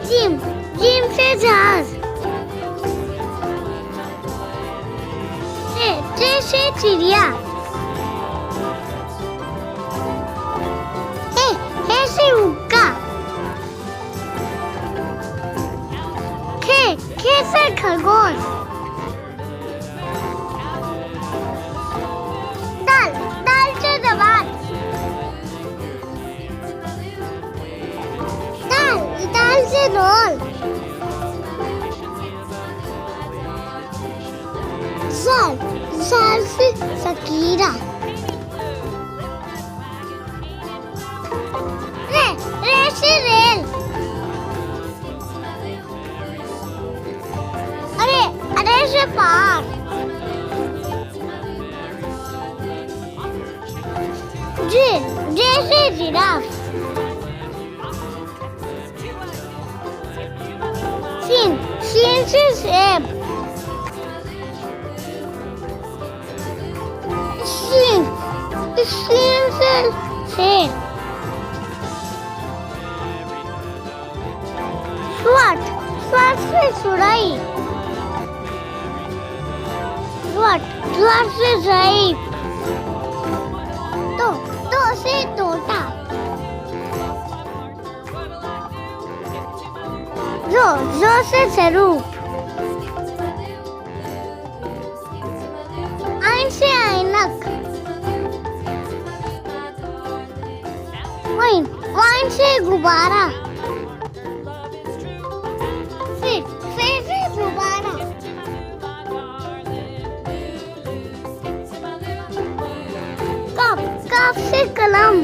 Gym gym से जहाज। Tray से चिड़िया। हे से हुक्का। खे से खरगोश। दाल से दवात। दाल से रोल। साल से सकीरा। रे से रेल। अरे से पार। जे से जिराफ। सीन से सेब। सीन से शेर। स्वाट से सुराई। स्वाट से ज़ईफ़। तो से तोता। जो से ज़रूप। आइन से ऐनक। वाइन से गुब्बारा। से गुब्बारा। कप से कलम।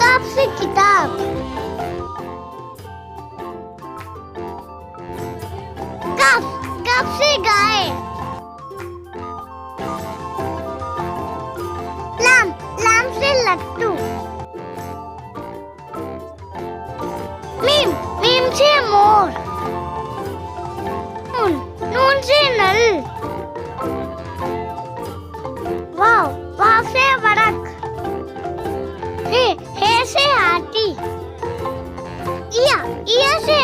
कप से किताब। कप से गाय। लाम से लट्टू। मीम से मोर। नून से नल। वाव से वड़क। हे से हाथी। इया से